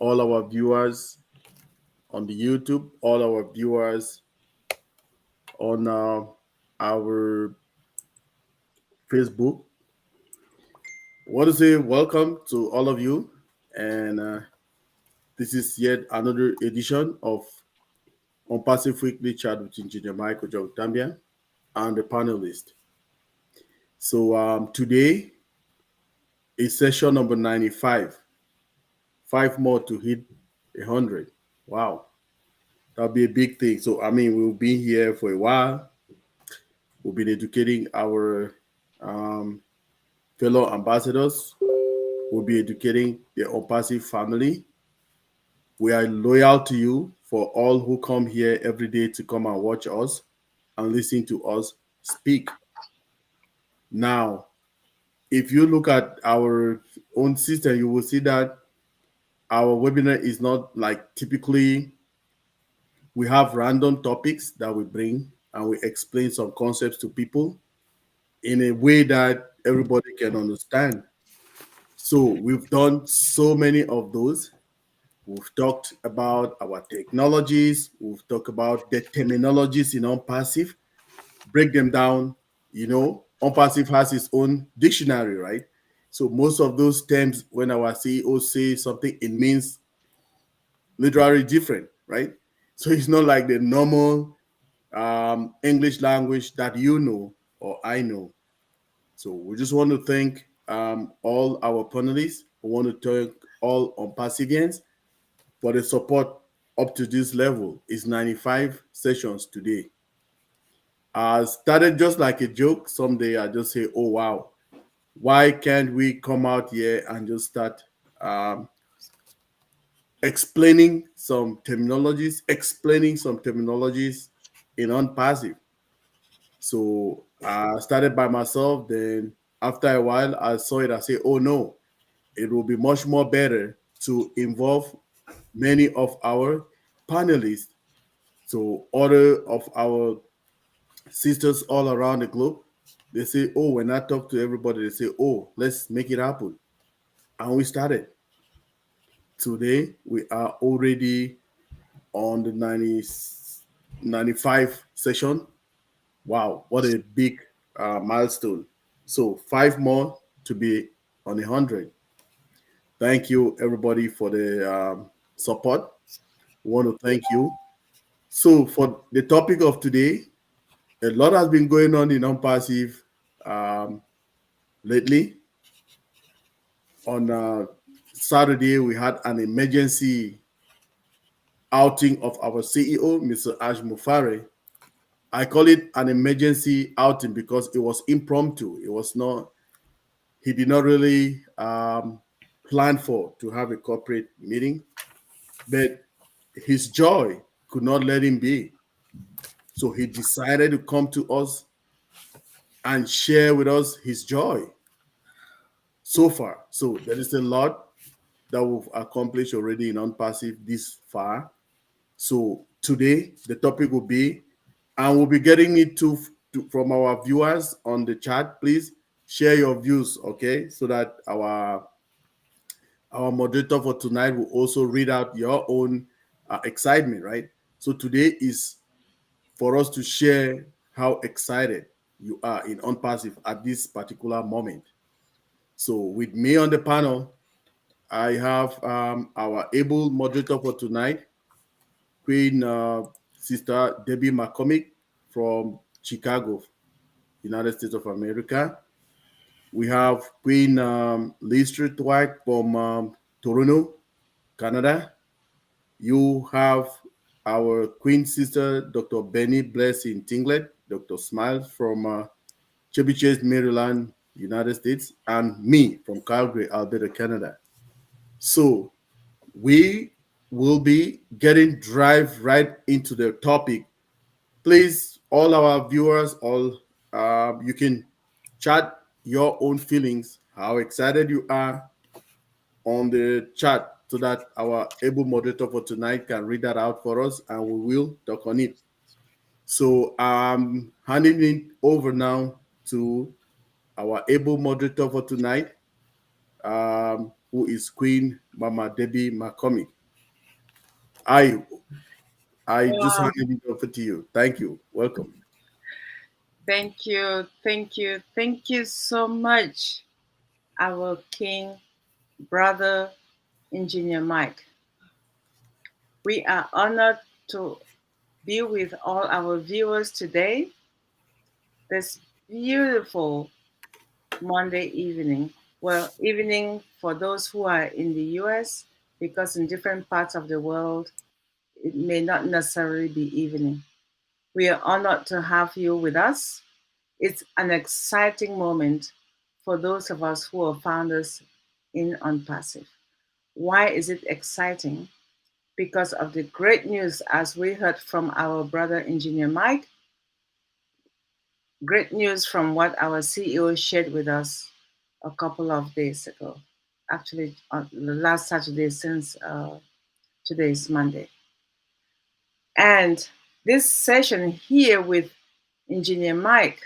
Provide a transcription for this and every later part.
all our viewers on the YouTube, all our viewers on our Facebook. I want to say welcome to all of you, and this is yet another edition of ONPASSIVE Weekly Chat with Engineer Michael OJONGTAMBIA and the panelist. So today is session number 95. 5 more to hit 100. Wow, that'll be a big thing. So we'll be here for a while. We've been educating our um, fellow ambassadors. We'll be educating the ONPASSIVE family. We are loyal to you for all who come here every day to come and watch us and listen to us speak. Now, if you look at our own system, you will see that our webinar is not like typically we have random topics that we bring and we explain some concepts to people in a way that everybody can understand. So we've done so many of those. We've talked about our technologies. We've talked about the terminologies in ONPASSIVE, break them down. ONPASSIVE has its own dictionary, right? So most of those terms, when our CEO says something, it means literally different, right? So it's not like the normal English language that you know or I know. So we just want to thank all our panelists. We want to thank all ONPASSIVians for the support up to this level. It's 95 sessions today. Started just like a joke. Someday I just say, oh, wow, why can't we come out here and just start explaining some terminologies in ONPASSIVE. So I started by myself. Then after a while, I saw it. I said, oh no, it will be much more better to involve many of our panelists. So other of our sisters all around the globe, they say, oh, when I talk to everybody, they say, oh, let's make it happen. And we started. Today, we are already on the 95 session. Wow, what a big milestone. So 5 more to be on 100. Thank you, everybody, for the support. We want to thank you. So for the topic of today, a lot has been going on in ONPASSIVE um, lately. On Saturday, we had an emergency outing of our CEO, Mr. Ash Mufare. I call it an emergency outing because it was impromptu. It was not, he did not really plan for to have a corporate meeting, but his joy could not let him be. So he decided to come to us and share with us his joy so far. So there is a lot that we've accomplished already in ONPASSIVE this far. So today the topic will be, and we'll be getting it from our viewers on the chat. Please share your views, okay? So that our moderator for tonight will also read out your own excitement, right? So today is for us to share how excited you are in ONPASSIVE at this particular moment. So with me on the panel, I have our able moderator for tonight, Queen Sister Debbie McCormick from Chicago, United States of America. We have Queen Liz White from Toronto, Canada. You have our Queen Sister, Dr. Benny Blessing Tinglet, Dr. Smiles from Chevy Chase, Maryland, United States, and me from Calgary, Alberta, Canada. So we will be getting drive right into the topic. Please, all our viewers, all you can chat your own feelings, how excited you are on the chat so that our able moderator for tonight can read that out for us and we will talk on it. So I'm handing it over now to our able moderator for tonight, who is Queen Mama Debbie McCormick. I I just Wow. handed it over to you. Thank you. Welcome. Thank you. Thank you. Thank you so much, our King brother, Engineer Mike. We are honored to be with all our viewers today, this beautiful Monday evening. Well, evening for those who are in the US, because in different parts of the world, it may not necessarily be evening. We are honored to have you with us. It's an exciting moment for those of us who are founders in ONPASSIVE. Why is it exciting? Because of the great news, as we heard from our brother engineer Mike, great news from what our CEO shared with us a couple of days ago. Actually, on the last Saturday since today is Monday. And this session here with engineer Mike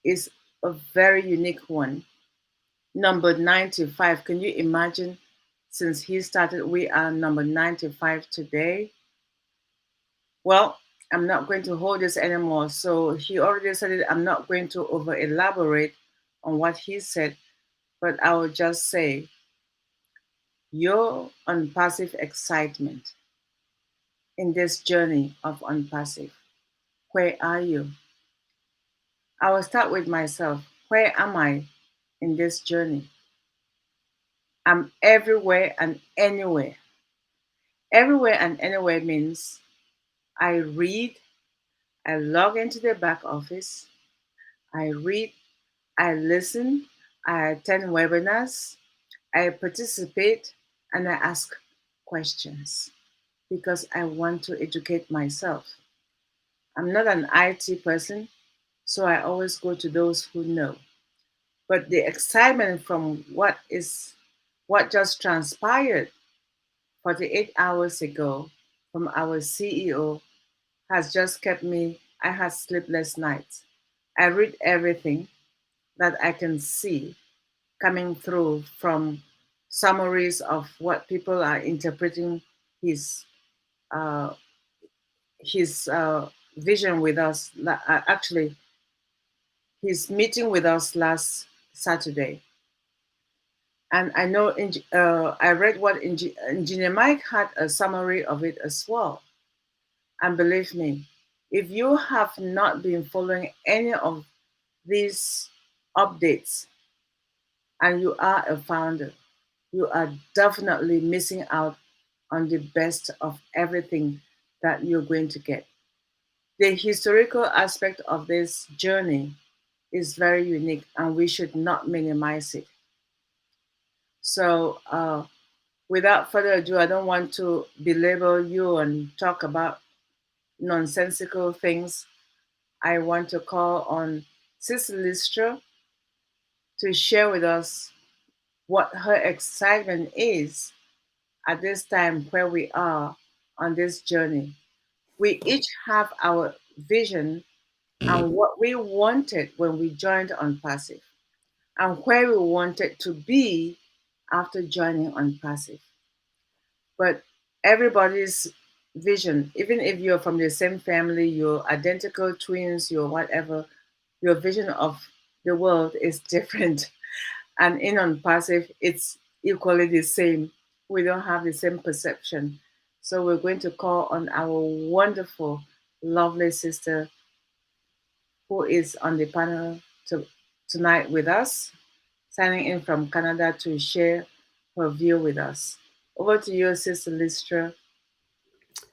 is a very unique one. Number 95. Can you imagine? Since he started, we are number 95 today. Well, I'm not going to hold this anymore. So he already said it. I'm not going to over elaborate on what he said, but I will just say your unpassive excitement in this journey of unpassive. Where are you? I will start with myself. Where am I in this journey? I'm everywhere and anywhere. Everywhere and anywhere means I read, I log into the back office, I read, I listen, I attend webinars, I participate, and I ask questions because I want to educate myself. I'm not an IT person, so I always go to those who know. But the excitement from what just transpired 48 hours ago from our CEO has just kept me. I had sleepless nights. I read everything that I can see coming through from summaries of what people are interpreting his uh, his vision with us. Actually, his meeting with us last Saturday, and I know I read what Engineer Mike had a summary of it as well. And believe me, if you have not been following any of these updates and you are a founder, you are definitely missing out on the best of everything that you're going to get. The historical aspect of this journey is very unique and we should not minimize it. So, without further ado, I don't want to belabor you and talk about nonsensical things. I want to call on Sister Listra to share with us what her excitement is at this time where we are on this journey. We each have our vision and what we wanted when we joined on Passive and where we wanted to be after joining on Passive. But everybody's vision, even if you're from the same family, you're identical twins, you're whatever, your vision of the world is different. And in on passive, it's equally the same. We don't have the same perception. So we're going to call on our wonderful, lovely sister who is on the panel tonight with us, signing in from Canada to share her view with us. Over to you, Sister Listra.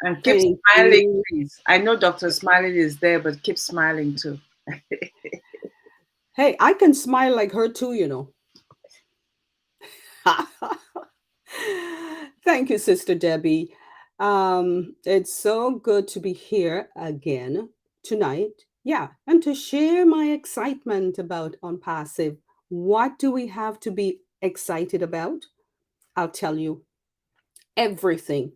And keep Thank smiling, you. please. I know Dr. Smiley is there, but keep smiling too. Hey, I can smile like her too, Thank you, Sister Debbie. It's so good to be here again tonight. Yeah, and to share my excitement about On Passive. What do we have to be excited about? I'll tell you everything.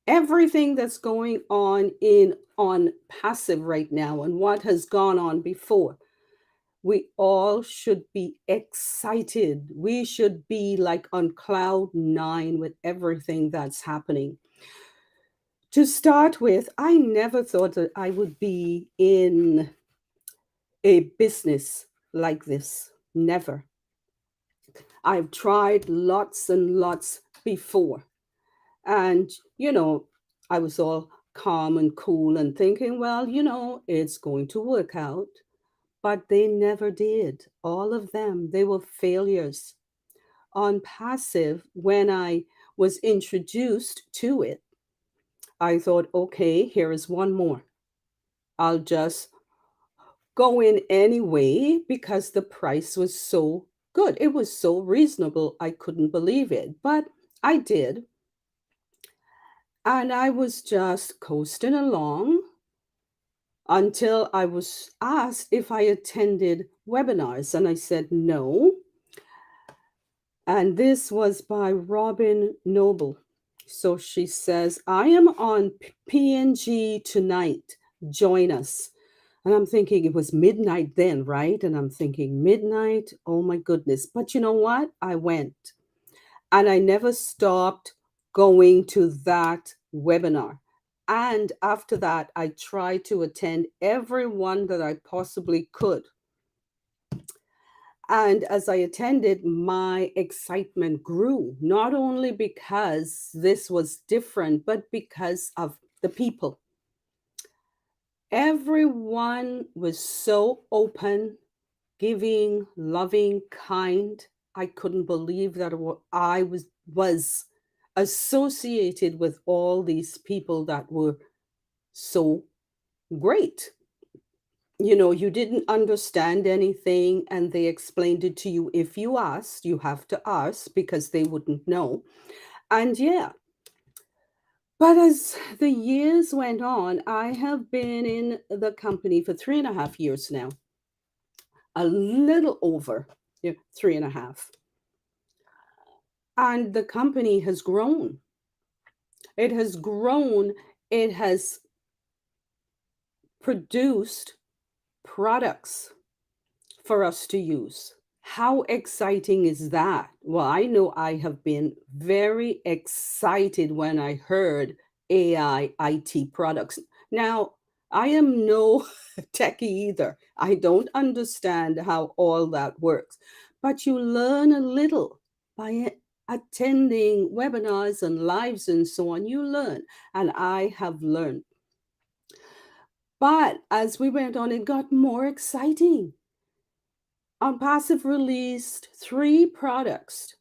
Everything that's going on in On Passive right now and what has gone on before. we all should be excited. We should be like on cloud nine with everything that's happening. To start with, I never thought that I would be in a business like this. Never. I've tried lots and lots before. And, I was all calm and cool and thinking, well, it's going to work out. But they never did. All of them, they were failures. On passive, when I was introduced to it, I thought, okay, here is one more. I'll just go in anyway because the price was so good. It was so reasonable. I couldn't believe it. But I did. And I was just coasting along until I was asked if I attended webinars. And I said no. And this was by Robin Noble. So she says, I am on PNG tonight. Join us. And I'm thinking it was midnight then, right? And I'm thinking, midnight? Oh my goodness. But you know what? I went. And I never stopped going to that webinar. And after that, I tried to attend every one that I possibly could. And as I attended, my excitement grew, not only because this was different, but because of the people. Everyone was so open, giving, loving, kind. I couldn't believe that I was associated with all these people that were so great. You didn't understand anything and they explained it to you. If you asked, you have to ask because they wouldn't know. And yeah, but as the years went on, I have been in the company for 3.5 years now, a little over 3.5. And the company has grown. It has grown. It has produced products for us to use. How exciting is that? Well, I know I have been very excited when I heard AI IT products. Now, I am no techie either. I don't understand how all that works, but you learn a little by attending webinars and lives and so on. You learn, and I have learned. But as we went on, it got more exciting. OnPassive released three products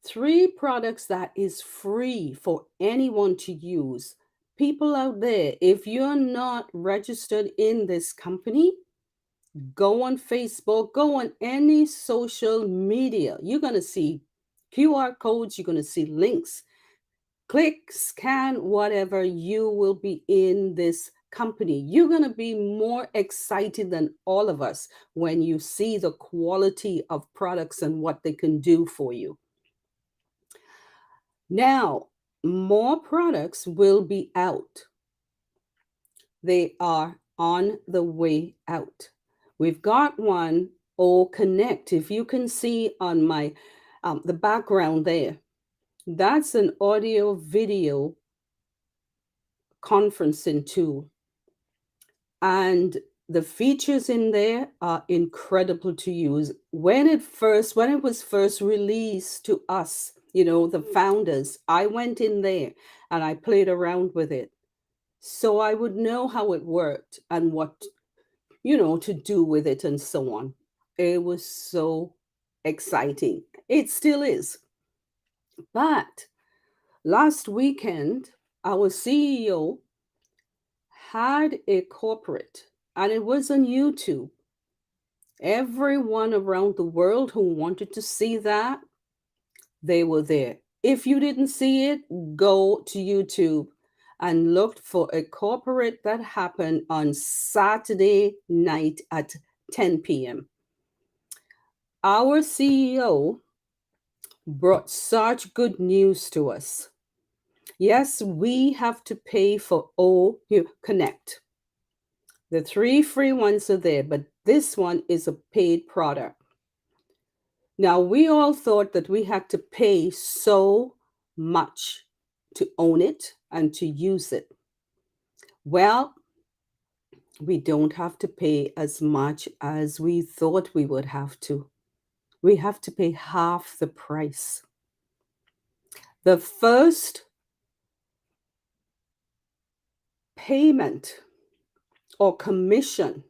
that is free for anyone to use. People out there, if you're not registered in this company, go on Facebook, go on any social media. You're going to see QR codes, you're going to see links. Click, scan, whatever, you will be in this company. You're going to be more excited than all of us when you see the quality of products and what they can do for you. Now, more products will be out. They are on the way out. We've got one, Connect. If you can see on my the background there, that's an audio video conferencing tool. And the features in there are incredible to use. When it was first released to us, the founders, I went in there and I played around with it. So I would know how it worked and what, to do with it and so on. It was so exciting. It still is. But last weekend, our CEO had a corporate, and it was on YouTube. Everyone around the world who wanted to see that, they were there. If you didn't see it, go to YouTube and look for a corporate that happened on Saturday night at 10 p.m. Our CEO brought such good news to us. Yes, we have to pay for Connect. The 3 free ones are there, but this one is a paid product. Now, we all thought that we had to pay so much to own it and to use it. Well, we don't have to pay as much as we thought we would have to. We have to pay half the price. The first payment or commission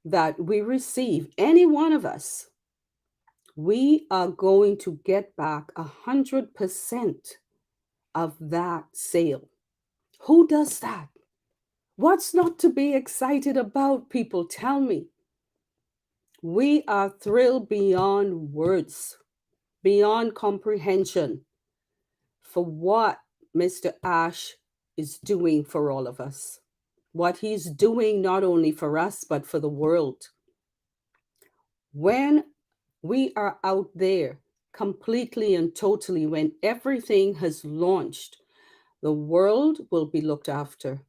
that we receive, any one of us, we are going to get back 100% of that sale. Who does that? What's not to be excited about, people? Tell me. We are thrilled beyond words, beyond comprehension for what Mr. Ash is doing for all of us. What he's doing not only for us, but for the world. When we are out there completely and totally, when everything has launched, the world will be looked after.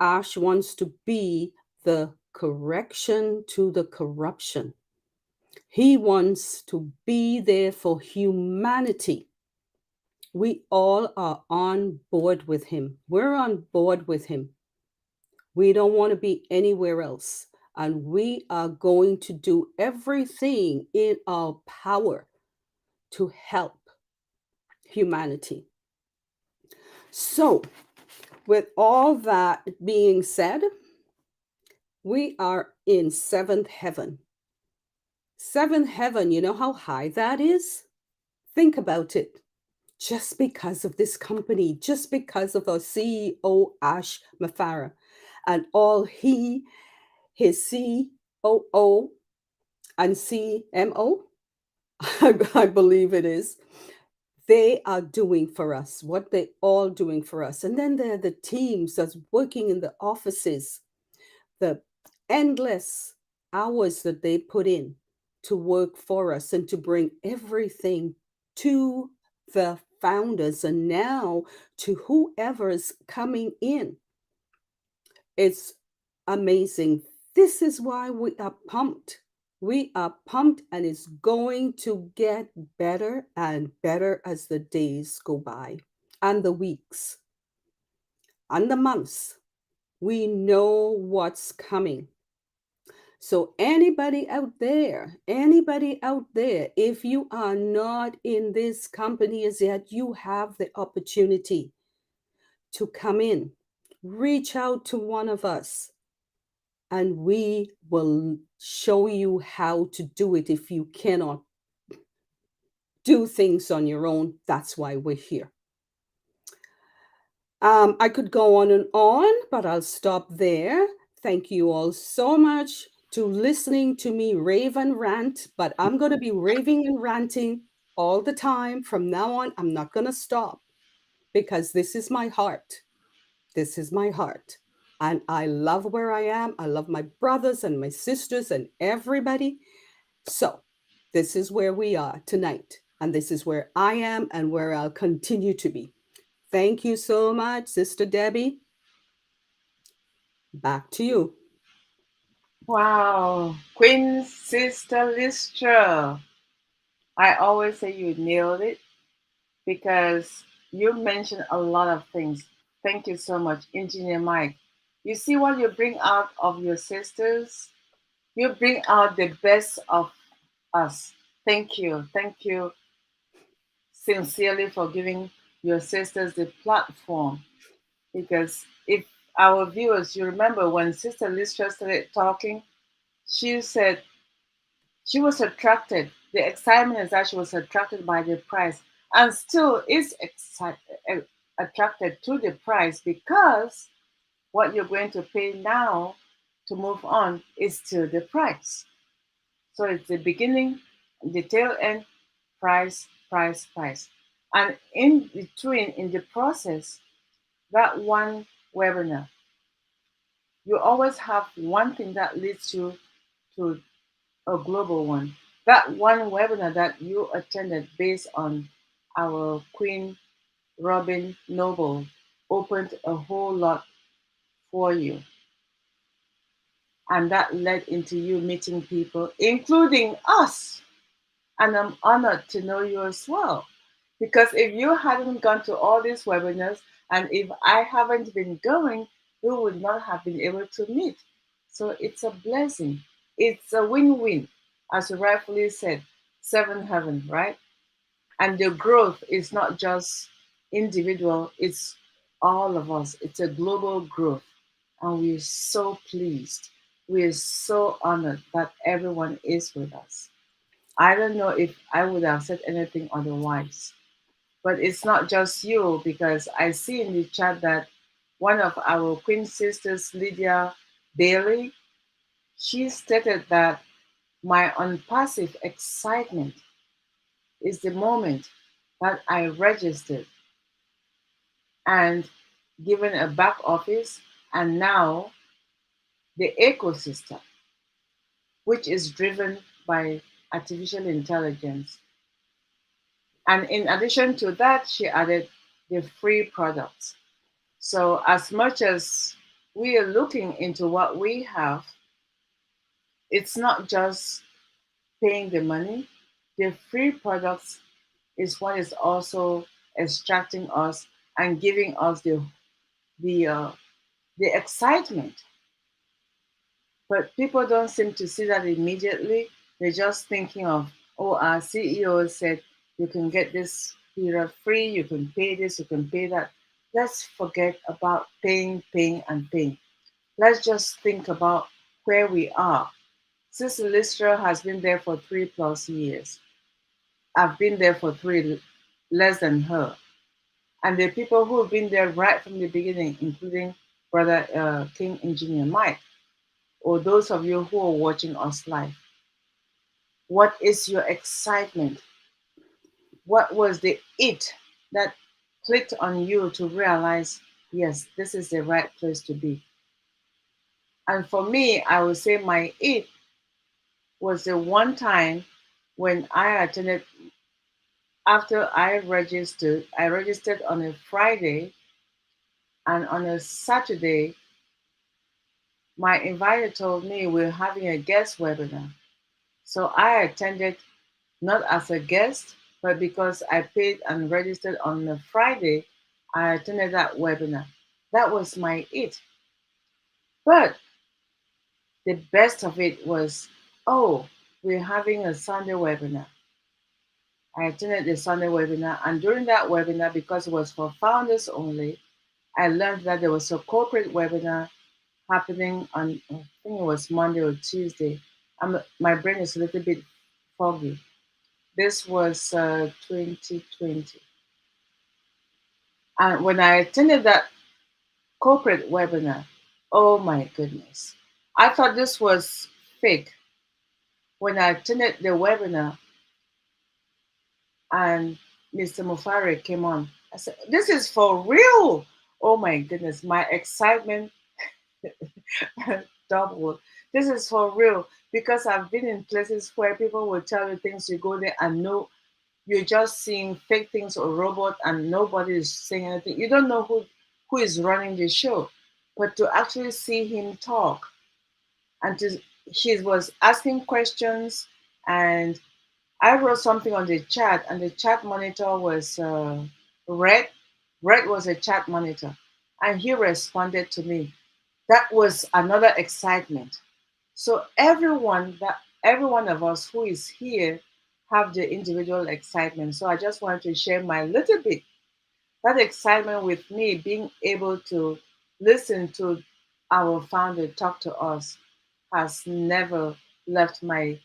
Ash wants to be the correction to the corruption. He wants to be there for humanity. We all are on board with him. We're on board with him. We don't want to be anywhere else. And we are going to do everything in our power to help humanity. So, with all that being said, we are in seventh heaven. Seventh heaven, you know how high that is? Think about it. Just because of this company, just because of our CEO, Ash Mafara, and all his COO and CMO, I believe it is, they are doing for us, what they all doing for us. And then there are the teams that's working in the offices, the endless hours that they put in to work for us and to bring everything to the founders and now to whoever is coming in. It's amazing. This is why we are pumped. We are pumped, and it's going to get better and better as the days go by and the weeks and the months. We know what's coming. So anybody out there, if you are not in this company as yet, you have the opportunity to come in, reach out to one of us, and we will show you how to do it. If you cannot do things on your own, that's why we're here. I could go on, but I'll stop there. Thank you all so much to listening to me rave and rant, but I'm going to be raving and ranting all the time. From now on, I'm not going to stop because this is my heart. This is my heart. And I love where I am. I love my brothers and my sisters and everybody. So this is where we are tonight. And this is where I am and where I'll continue to be. Thank you so much, Sister Debbie. Back to you. Wow, Queen Sister Listra. I always say you nailed it because you mentioned a lot of things. Thank you so much, Engineer Mike. You see what you bring out of your sisters? You bring out the best of us. Thank you. Thank you sincerely for giving your sisters the platform. Because if our viewers, you remember when Sister Listra started talking, she said she was attracted. The excitement is that she was attracted by the price and still is attracted to the price because what you're going to pay now to move on is still the price. So it's the beginning, the tail end, price, price, price. And in between, in the process, that one webinar, you always have one thing that leads you to a global one. That one webinar that you attended based on our Queen Robin Noble opened a whole lot for you. And that led into you meeting people, including us. And I'm honored to know you as well. Because if you hadn't gone to all these webinars, and if I haven't been going, we would not have been able to meet. So it's a blessing. It's a win win, as you rightfully said, seven heaven, right? And the growth is not just individual, it's all of us. It's a global growth. And we're so pleased. We're so honored that everyone is with us. I don't know if I would have said anything otherwise. But it's not just you, because I see in the chat that one of our Queen sisters, Lydia Bailey, she stated that my unpassive excitement is the moment that I registered and given a back office, and now the ecosystem, which is driven by artificial intelligence. And in addition to that, she added the free products. So, as much as we are looking into what we have, it's not just paying the money. The free products is what is also extracting us and giving us the uh, the excitement. But people don't seem to see that immediately. They're just thinking of, oh, our CEO said you can get this period free, you can pay this, you can pay that. Let's forget about paying, and paying. Let's just think about where we are. Sister Lystra has been there for 3+ years. I've been there for three, less than her. And the people who have been there right from the beginning, including Brother King Engineer Mike, or those of you who are watching us live. What is your excitement? What was the it that clicked on you to realize, yes, this is the right place to be? And for me, I would say my it was the one time when I attended, after I registered on a Friday, and on a Saturday, my inviter told me we're having a guest webinar. So I attended not as a guest, but because I paid and registered on a Friday, I attended that webinar. That was my it. But the best of it was, oh, we're having a Sunday webinar. I attended the Sunday webinar, and during that webinar, because it was for founders only, I learned that there was a corporate webinar happening on, I think it was Monday or Tuesday. My brain is a little bit foggy. This was 2020. And when I attended that corporate webinar, oh my goodness, I thought this was fake. When I attended the webinar and Mr. Mufare came on, I said, this is for real. Oh my goodness, my excitement doubled. This is for real, because I've been in places where people will tell you things, you go there and know you're just seeing fake things or robot and nobody is saying anything. You don't know who is running the show. But to actually see him talk, and he was asking questions, and I wrote something on the chat, and the chat monitor was red. Red was a chat monitor, and he responded to me. That was another excitement. So every one of us who is here have the individual excitement. So I just wanted to share my little bit, that excitement with me, being able to listen to our founder talk to us has never left my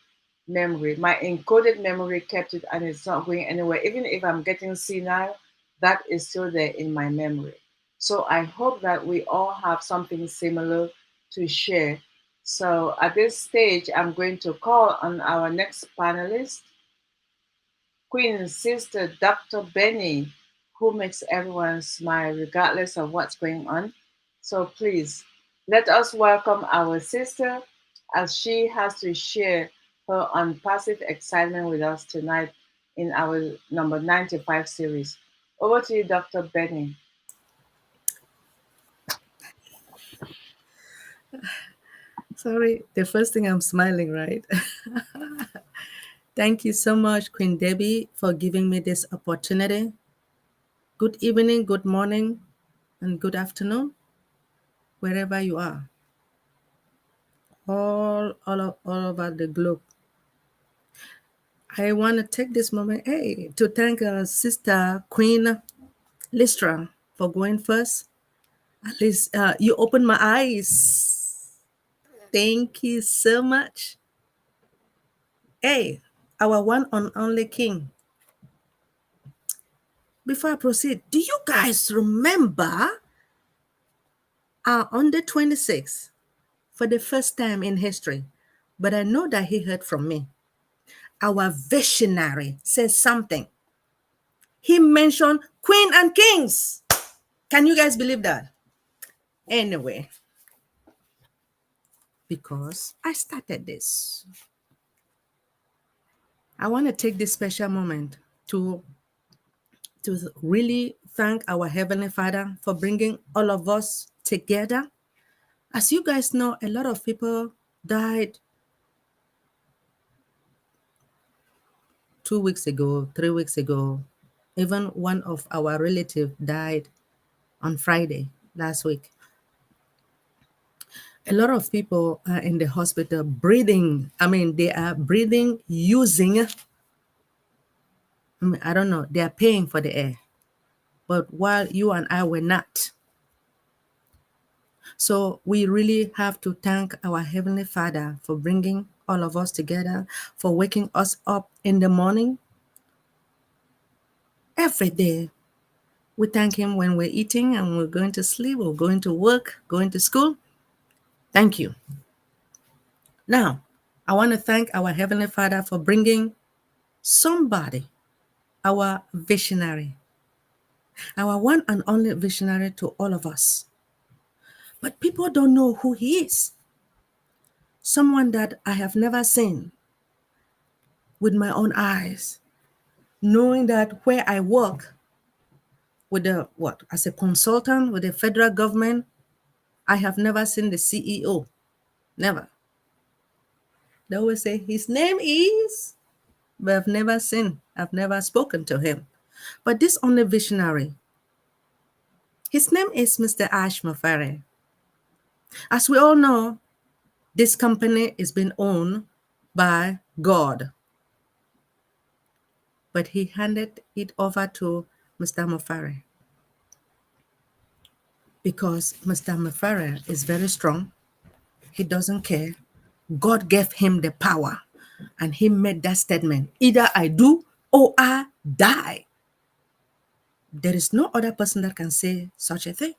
memory. My encoded memory kept it, and it's not going anywhere. Even if I'm getting senile, that is still there in my memory. So I hope that we all have something similar to share. So at this stage, I'm going to call on our next panelist, Queen Sister Dr. Benny, who makes everyone smile regardless of what's going on. So please let us welcome our sister as she has to share her unpassive excitement with us tonight in our number 95 series. Over to you, Dr. Benny. Sorry, the first thing I'm smiling, right? Thank you so much, Queen Debbie, for giving me this opportunity. Good evening, good morning, and good afternoon, wherever you are, all over the globe. I want to take this moment, hey, to thank Sister Queen Listra for going first. At least you opened my eyes. Thank you so much. Hey, our one and only King. Before I proceed, do you guys remember on the 26th, for the first time in history, but I know that he heard from me, our visionary says something. He mentioned Queen and Kings. Can you guys believe that? Anyway, because I started this, I want to take this special moment to really thank our Heavenly Father for bringing all of us together. As you guys know, a lot of people died 2 weeks ago, 3 weeks ago. Even one of our relatives died on Friday last week. A lot of people are in the hospital breathing. I mean, they are breathing using, I don't know, they are paying for the air. But while you and I were not. So we really have to thank our Heavenly Father for bringing all of us together, for waking us up in the morning every day. We thank Him when we're eating and we're going to sleep, we're going to work, going to school. Thank you. Now, I want to thank our Heavenly Father for bringing somebody, our visionary, our one and only visionary to all of us. But people don't know who he is. Someone that I have never seen with my own eyes, knowing that where I work with as a consultant with the federal government, I have never seen the CEO. Never. They always say his name is, but I've never spoken to him. But this only visionary, his name is Mr. Ash Mafare. As we all know, this company is being owned by God. But he handed it over to Mr. Mafare because Mr. Mafare is very strong. He doesn't care. God gave him the power, and he made that statement: either I do or I die. There is no other person that can say such a thing.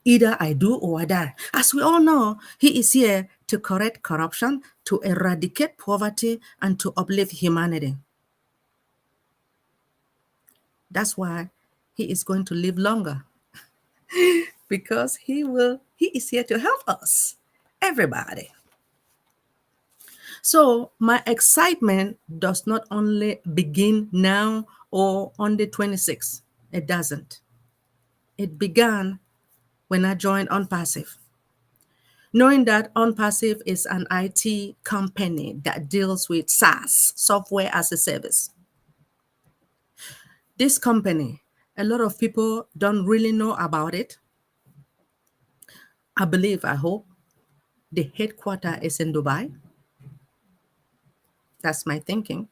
Either I do or I die. As we all know, he is here to correct corruption, to eradicate poverty, and to uplift humanity. That's why he is going to live longer. Because he is here to help us, everybody. So my excitement does not only begin now or on the 26th. It doesn't. It began when I joined ONPASSIVE. Knowing that ONPASSIVE is an IT company that deals with SaaS, software as a service. This company, a lot of people don't really know about it. I hope, the headquarters is in Dubai. That's my thinking.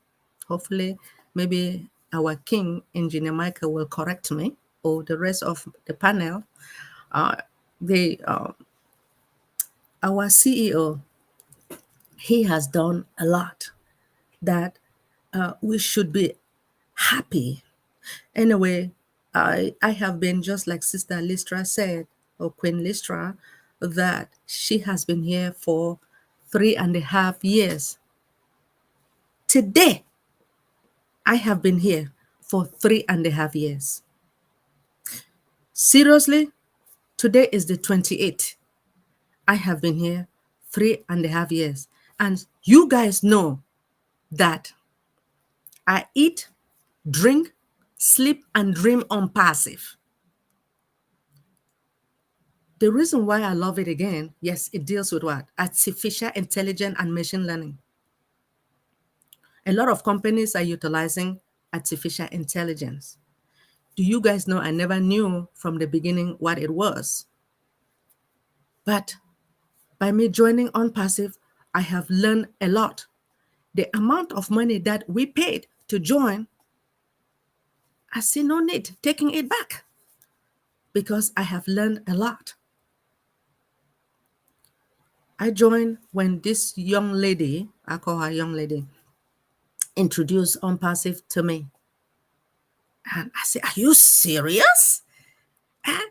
Hopefully, maybe our king, Engineer Michael, will correct me, or the rest of the panel. Our CEO, he has done a lot that we should be happy. Anyway, I have been, just like Sister Listra said, or Queen Listra, that she has been here for 3.5 years. Today, I have been here for 3.5 years. Seriously, today is the 28th. I have been here 3.5 years. And you guys know that I eat, drink, sleep, and dream ONPASSIVE. The reason why I love it again, yes, it deals with what? Artificial intelligence and machine learning. A lot of companies are utilizing artificial intelligence. Do you guys know I never knew from the beginning what it was? But by me joining OnPassive, I have learned a lot. The amount of money that we paid to join, I see no need taking it back because I have learned a lot. I joined when this young lady, I call her young lady, introduced OnPassive to me. And I said, are you serious? And,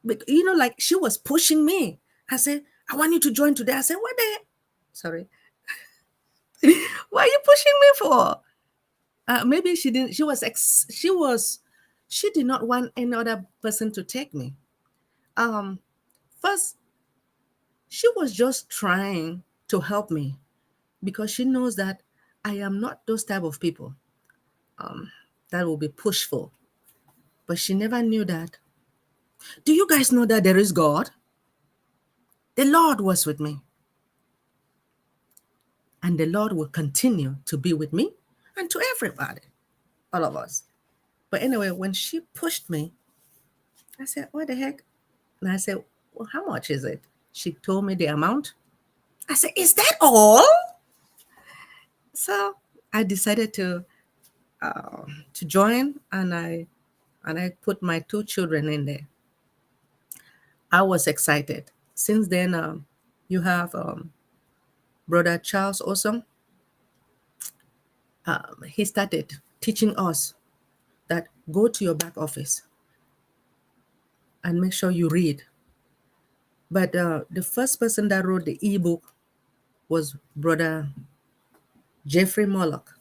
like she was pushing me. I said, I want you to join today. I said, what the heck? Sorry. What are you pushing me for? Maybe she didn't, she did not want any other person to take me. First, she was just trying to help me because she knows that I am not those type of people that will be pushful. But she never knew that. Do you guys know that there is God? The Lord was with me. And the Lord will continue to be with me and to everybody, all of us. But anyway, when she pushed me, I said, what the heck? And I said, well, how much is it? She told me the amount. I said, is that all? So I decided to join, and I put my 2 children in there. I was excited. Since then, you have Brother Charles Awesome. He started teaching us that go to your back office and make sure you read. But the first person that wrote the ebook was Brother Jeffrey Mollock.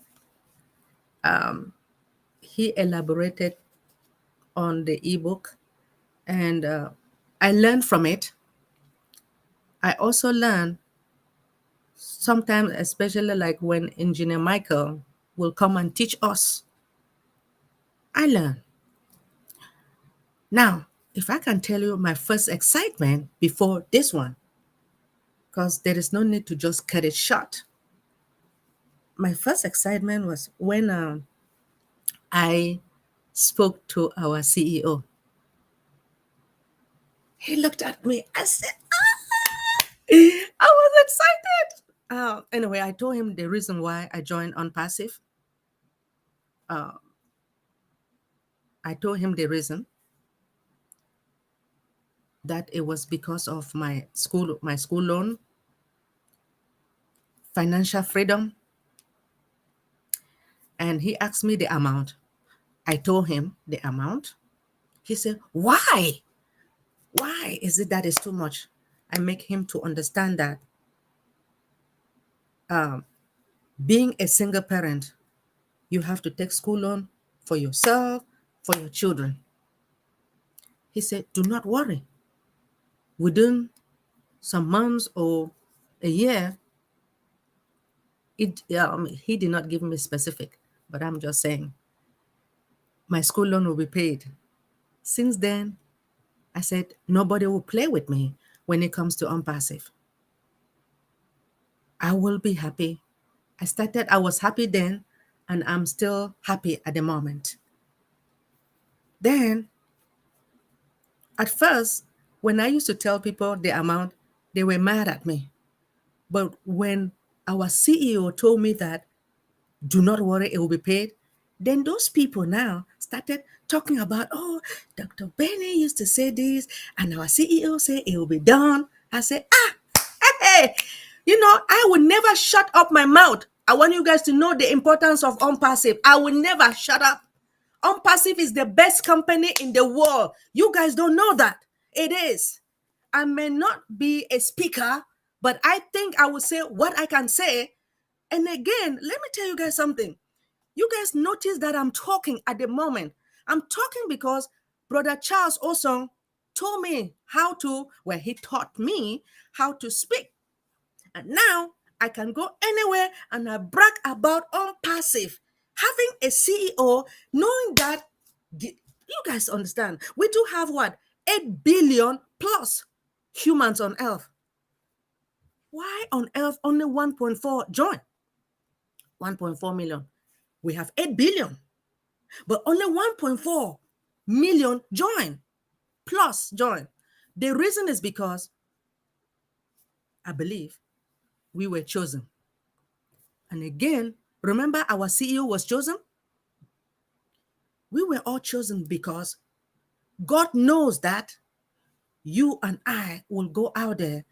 He elaborated on the ebook, and I learned from it. I also learned sometimes, especially like when Engineer Michael will come and teach us. I learn. Now, if I can tell you my first excitement before this one, because there is no need to just cut it short. My first excitement was when I spoke to our CEO. He looked at me. I said, I was excited. Anyway, I told him the reason why I joined OnPassive. I told him the reason that it was because of my school loan, financial freedom. And he asked me the amount. I told him the amount. He said, why? Why is it that it's too much? I make him to understand that being a single parent, you have to take school loan for yourself, for your children. He said, do not worry. Within some months or a year, he did not give me specific, but I'm just saying, my school loan will be paid. Since then, I said, nobody will play with me when it comes to OnPassive. I will be happy. I was happy then, and I'm still happy at the moment. Then, at first, when I used to tell people the amount, they were mad at me. But when our CEO told me that, do not worry, it will be paid, then those people now started talking about, oh, Dr. Benny used to say this, and our CEO said it will be done. I said, hey, I will never shut up my mouth. I want you guys to know the importance of OnPassive. I will never shut up. OnPassive is the best company in the world. You guys don't know that. It is. I may not be a speaker, but I think I will say what I can say. And again, let me tell you guys something. You guys notice that I'm talking at the moment. I'm talking because Brother Charles Osong told me he taught me how to speak. And now I can go anywhere and I brag about OnPassive. Having a CEO, knowing that, you guys understand, we do have what? 8 billion plus humans on earth. Why on earth only 1.4 join? 1.4 million. We have 8 billion, but only 1.4 million join, plus join. The reason is because I believe we were chosen. And again, remember our CEO was chosen? We were all chosen because God knows that you and I will go out there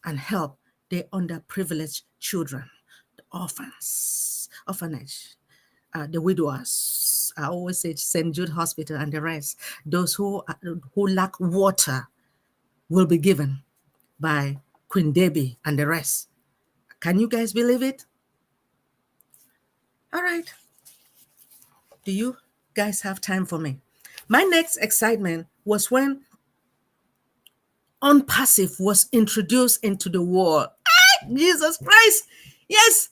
and help the underprivileged children, the orphanage, the widowers. I always say St. Jude Hospital and the rest. Those who lack water will be given by Queen Debbie and the rest. Can you guys believe it? All right. Do you guys have time for me? My next excitement was when ONPASSIVE was introduced into the world. Jesus Christ. Yes.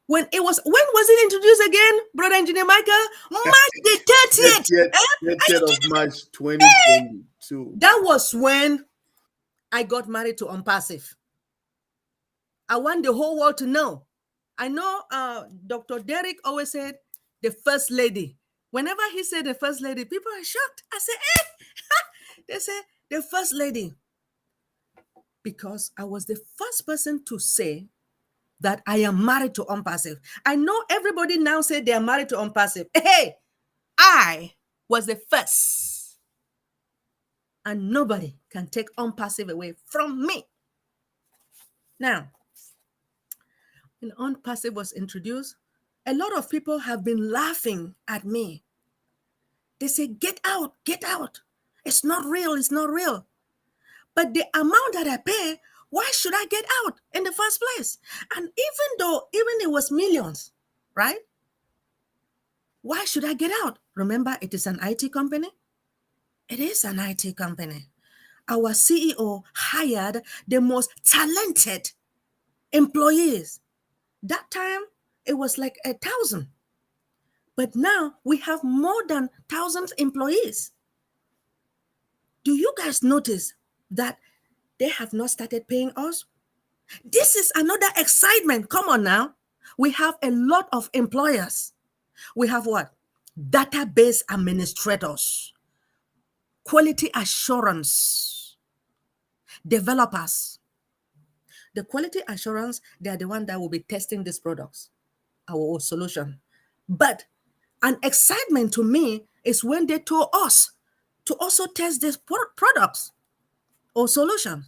When was it introduced again, Brother Engineer Michael? March the 30th. 30th of March 2022. That was when I got married to ONPASSIVE. I want the whole world to know. I know Dr. Derek always said the first lady. Whenever he said the first lady, people are shocked. I said, They say the first lady. Because I was the first person to say that I am married to ONPASSIVE. I know everybody now say they are married to ONPASSIVE. Hey, I was the first. And nobody can take ONPASSIVE away from me. Now, when ONPASSIVE was introduced, a lot of people have been laughing at me. They say, get out, get out. It's not real, it's not real. But the amount that I pay, why should I get out in the first place? And even it was millions, right? Why should I get out? Remember, it is an IT company. It is an IT company. Our CEO hired the most talented employees. That time, it was like 1,000. But now we have more than 1,000 employees. Do you guys notice that they have not started paying us? This is another excitement. Come on now. We have a lot of employers. We have what? Database administrators, quality assurance, developers. The quality assurance, they are the one that will be testing these products, our solution. But an excitement to me is when they told us to also test these products or solutions.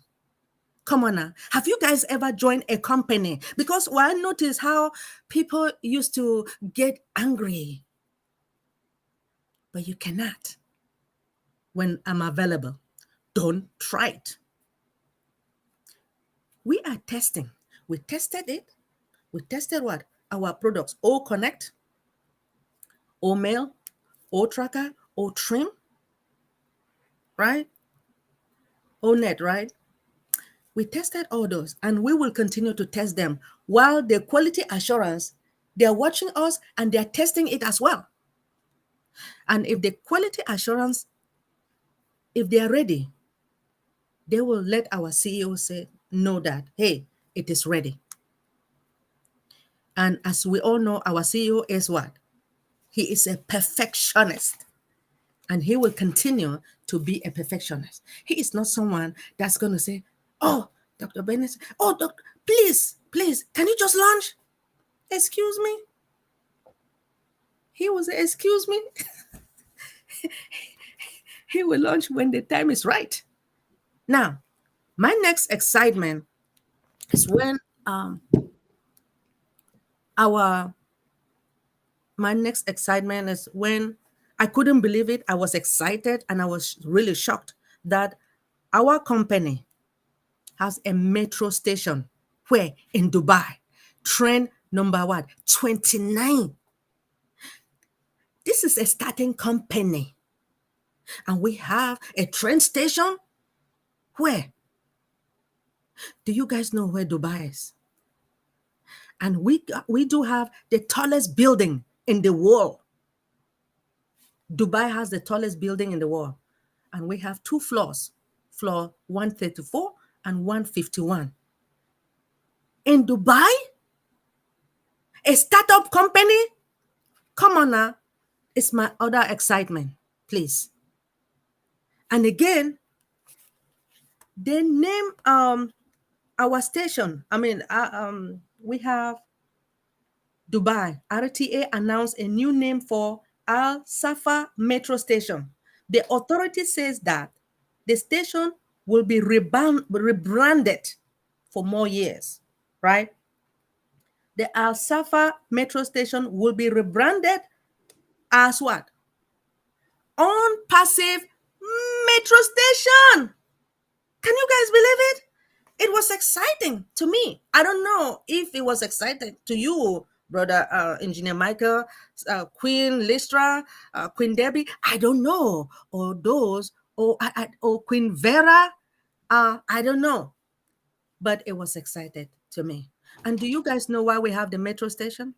Come on now. Have you guys ever joined a company? Because I notice how people used to get angry. But you cannot. When I'm available, don't try it. We are testing. We tested it. We tested what? Our products. O Connect, O Mail, O Tracker, O Trim, right? O Net, right? We tested all those, and we will continue to test them while the quality assurance, they're watching us and they're testing it as well. And if the quality assurance, if they're ready, they will let our CEO know that, hey, it is ready. And as we all know, our CEO is what? He is a perfectionist. And he will continue to be a perfectionist. He is not someone that's going to say, oh, Dr. Bennett, oh, doctor, please, can you just launch? Excuse me? He will say, excuse me? He will launch when the time is right. Now, my next excitement is when I couldn't believe it. I was excited and I was really shocked that our company has a metro station where in Dubai, train number what? 29. This is a starting company. And we have a train station where? Do you guys know where Dubai is? And we do have the tallest building in the world. Dubai has the tallest building in the world. And we have 2 floors, floor 134 and 151. In Dubai? A startup company? Come on now. It's my other excitement, please. And again, they name our station. We have Dubai. RTA announced a new name for Al Safa Metro Station. The authority says that the station will be rebranded for more years, right? The Al Safa Metro Station will be rebranded as what? ONPASSIVE Metro Station. Can you guys believe it? It was exciting to me. I don't know if it was exciting to you, brother Engineer Michael, Queen Listra, Queen Debbie. I don't know, or those, or Queen Vera. I don't know, but it was excited to me. And do you guys know why we have the metro station?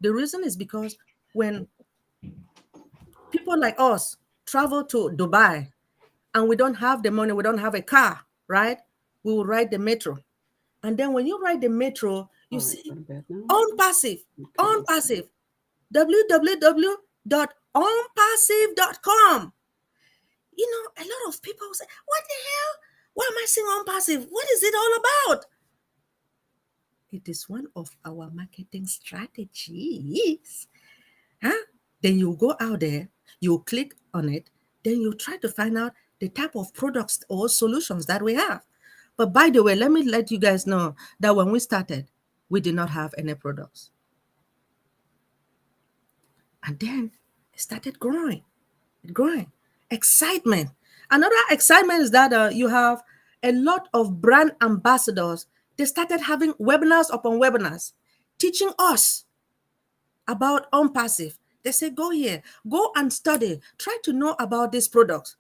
The reason is because when people like us travel to Dubai and we don't have the money, we don't have a car, right? We will ride the metro. And then when you ride the metro, you see ONPASSIVE, ONPASSIVE, www.onpassive.com. You know, a lot of people say, what the hell? Why am I saying ONPASSIVE? What is it all about? It is one of our marketing strategies. Huh? Then you go out there, you click on it, then you try to find out the type of products or solutions that we have. But by the way, let me let you guys know that when we started, we did not have any products. And then it started growing. Excitement. Another excitement is that you have a lot of brand ambassadors. They started having webinars upon webinars, teaching us about ONPASSIVE. They say, go here, go and study, try to know about these products,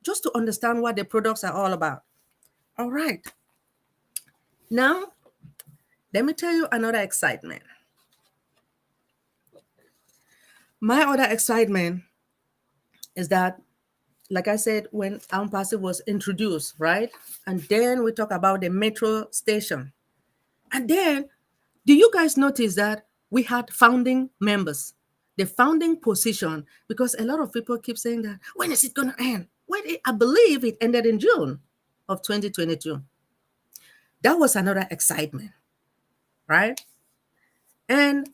just to understand what the products are all about. All right. Now, let me tell you another excitement. My other excitement is that, like I said, when ONPASSIVE was introduced, right? And then we talk about the metro station. And then, do you guys notice that we had founding members? The founding position, because a lot of people keep saying that, when is it going to end? I believe it ended in June of 2022. That was another excitement, right? And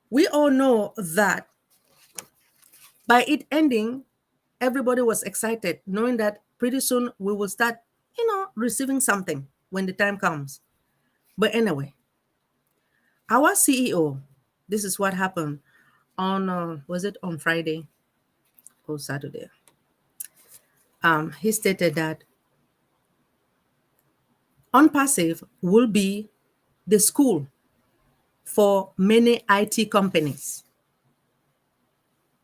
we all know that by it ending, everybody was excited, knowing that pretty soon we will start, receiving something when the time comes. But anyway, our CEO, this is what happened on, was it on Friday or Saturday? He stated that ONPASSIVE will be the school for many IT companies.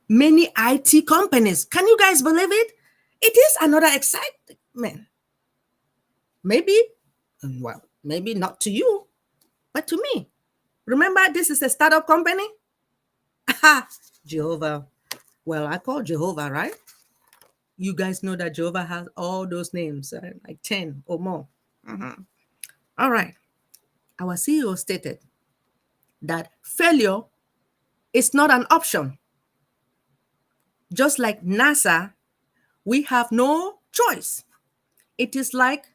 Many IT companies. Can you guys believe it? It is another excitement. Maybe not to you, but to me. Remember, this is a startup company? Jehovah. Well, I call Jehovah, right? You guys know that Jehovah has all those names, like 10 or more. All right. Our CEO stated that failure is not an option. Just like NASA, we have no choice. It is like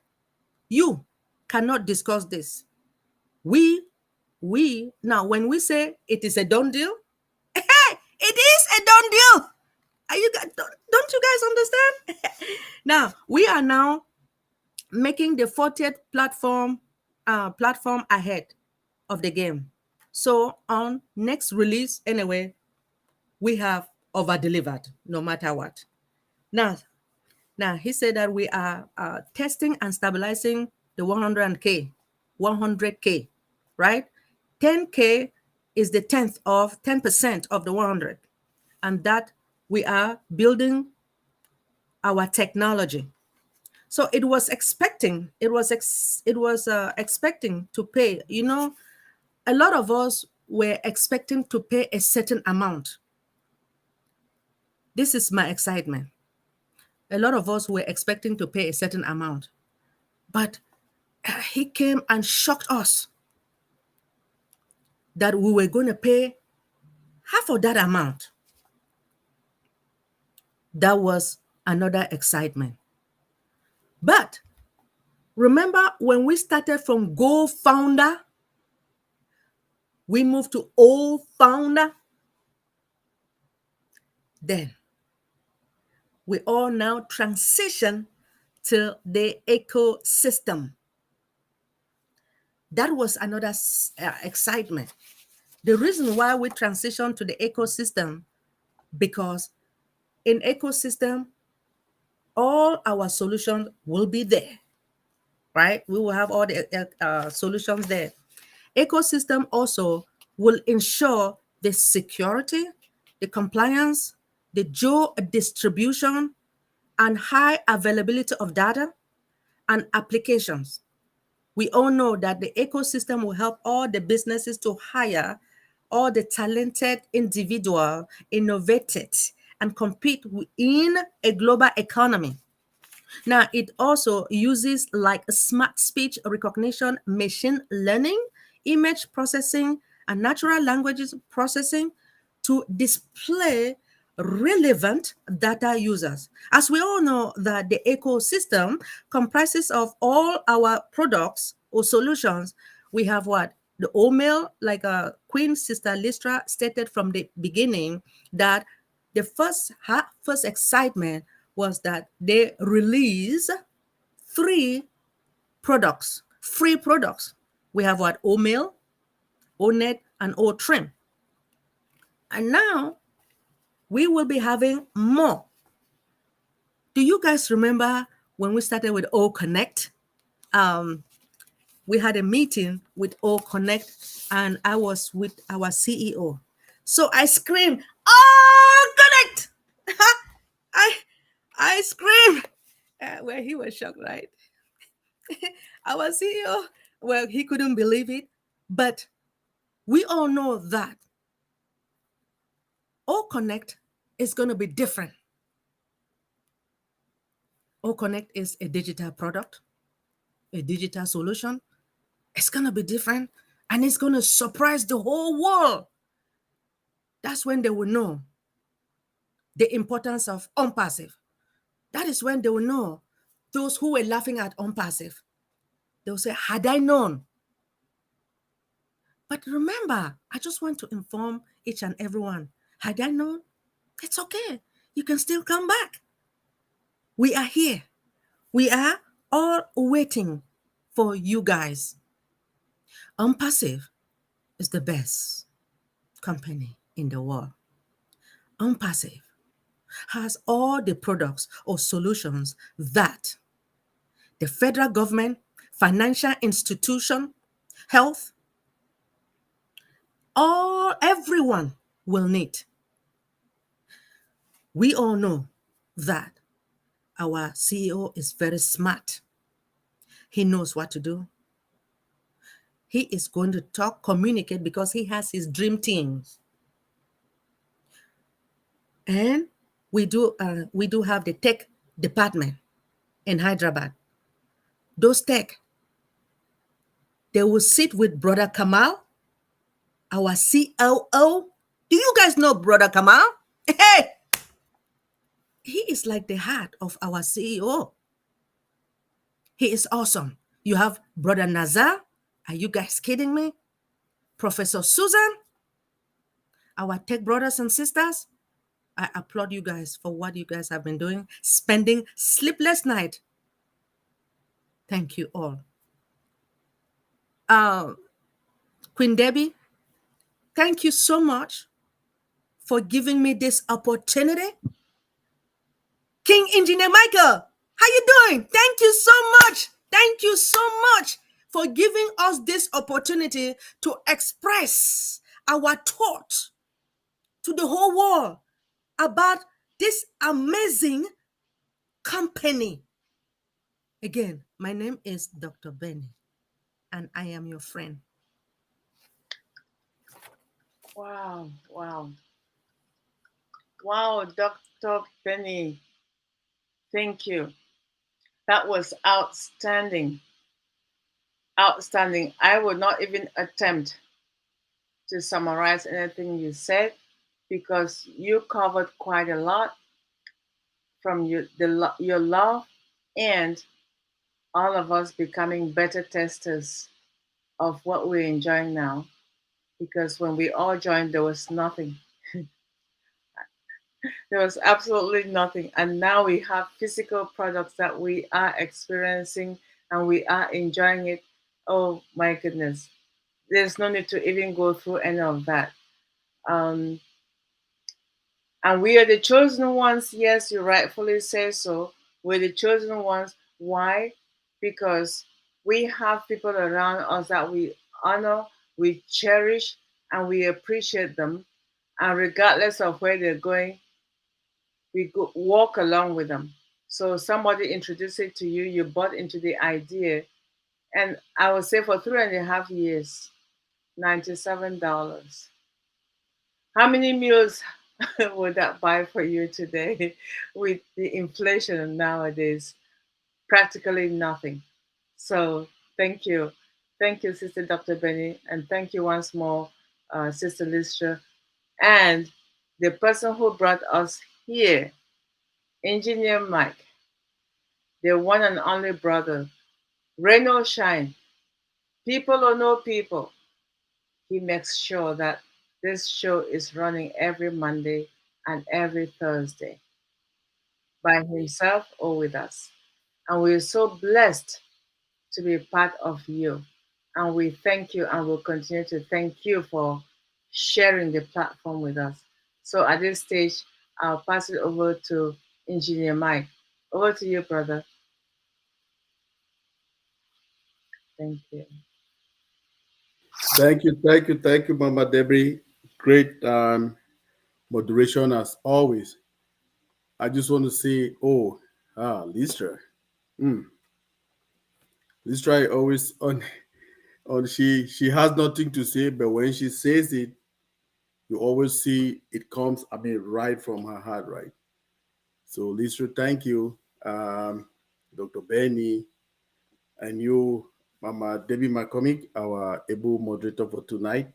you cannot discuss this. Now, when we say it is a done deal, hey, it is a done deal. Don't you guys understand? Now, we are now making the 40th platform ahead of the game. So on next release, anyway, we have over-delivered no matter what. Now he said that we are testing and stabilizing the 100K, right? 10K is the 10% of the 100, and that we are building our technology. So it was expecting to pay. A lot of us were expecting to pay a certain amount. This is my excitement. A lot of us were expecting to pay a certain amount. But he came and shocked us that we were going to pay half of that amount. That was another excitement. But remember when we started from Go Founder, we moved to O Founder. Then we all now transition to the ecosystem. That was another excitement. The reason why we transitioned to the ecosystem, because in ecosystem, all our solutions will be there, right? We will have all the solutions there. Ecosystem also will ensure the security, the compliance, the geo distribution, and high availability of data and applications. We all know that the ecosystem will help all the businesses to hire all the talented individual, innovated, and compete in a global economy. Now, it also uses like smart speech recognition, machine learning, image processing, and natural languages processing to display relevant data users. As we all know that the ecosystem comprises of all our products or solutions. We have what? The OMail, like Queen Sister Listra stated from the beginning, that the first excitement was that they release 3 products, free products. We have what? OMail, ONet, and OTrim. And now we will be having more. Do you guys remember when we started with O Connect? We had a meeting with O Connect, and I was with our CEO. So I screamed, "Oh, Connect!" I screamed. Well, he was shocked, right? Our CEO, well, he couldn't believe it. But we all know that O Connect is going to be different. O Connect is a digital product, a digital solution. It's going to be different, and it's going to surprise the whole world. That's when they will know the importance of ONPASSIVE. That is when they will know, those who were laughing at ONPASSIVE, they will say, had I known. But remember, I just want to inform each and everyone, had I known, it's okay. You can still come back. We are here. We are all waiting for you guys. ONPASSIVE is the best company in the world. ONPASSIVE has all the products or solutions that the federal government, financial institution, health, everyone will need. We all know that our CEO is very smart. He knows what to do. He is going to talk, communicate, because he has his dream teams. And we do have the tech department in Hyderabad. Those tech, they will sit with Brother Kamal, our COO. Do you guys know Brother Kamal? Hey! He is like the heart of our CEO. He is awesome. You have Brother Nazar. Are you guys kidding me? Professor Susan, our tech brothers and sisters. I applaud you guys for what you guys have been doing, spending sleepless night. Thank you all. Queen Debbie, thank you so much for giving me this opportunity. King Engineer Michael, how you doing? Thank you so much. Thank you so much for giving us this opportunity to express our thought to the whole world about this amazing company. Again, my name is Dr. Benny, and I am your friend. Wow, wow. Wow, Dr. Benny. Thank you. That was outstanding. Outstanding. I would not even attempt to summarize anything you said because you covered quite a lot from your love and all of us becoming better testers of what we're enjoying now. Because when we all joined, there was nothing. There was absolutely nothing. And now we have physical products that we are experiencing and we are enjoying it. Oh my goodness. There's no need to even go through any of that. Um, and we are the chosen ones. Yes, you rightfully say so. We're the chosen ones. Why? Because we have people around us that we honor, we cherish, and we appreciate them. And regardless of where they're going, we go, walk along with them. So somebody introduced it to you, you bought into the idea. And I would say for 3.5 years, $97. How many meals would that buy for you today with the inflation nowadays? Practically nothing. So thank you. Thank you, Sister Dr. Benny. And thank you once more, Sister Listra. And the person who brought us here, Engineer Mike, the one and only brother, rain or shine, people or no people, he makes sure that this show is running every Monday and every Thursday by himself or with us. And we're so blessed to be part of you. And we thank you and will continue to thank you for sharing the platform with us. So at this stage, I'll pass it over to Engineer Mike. Over to you, brother. Thank you. Thank you, Mama Debbie. Great moderation as always. I just want to say, Listra. Mm. Listra always on she has nothing to say, but when she says it, you always see it comes, right from her heart, right? So Listra, thank you. Dr. Benny, and you, Mama Debbie McCormick, our able moderator for tonight.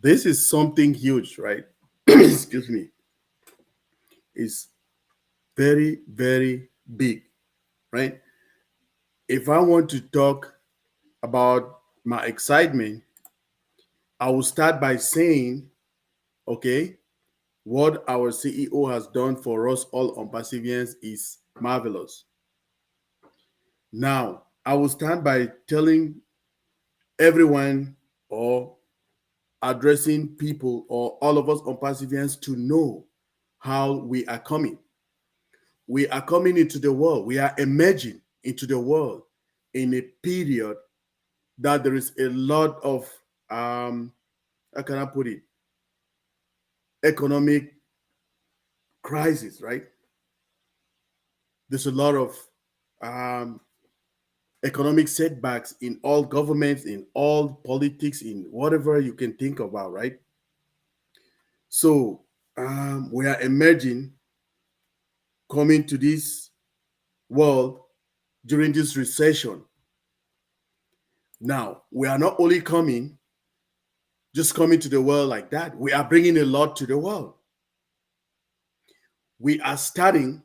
This is something huge, right? Excuse me. It's very, very big, right? If I want to talk about my excitement, I will start by saying, okay, what our CEO has done for us all on Perseverance is marvelous. Now, I will start by telling everyone or addressing people or all of us on Perseverance to know how we are coming. We are coming into the world. We are emerging into the world in a period that there is a lot of, how can I put it, economic crisis, right? There's a lot of economic setbacks in all governments, in all politics, in whatever you can think about, right? So we are emerging, coming to this world during this recession. Now, we are not only coming, just coming to the world like that, we are bringing a lot to the world. We are starting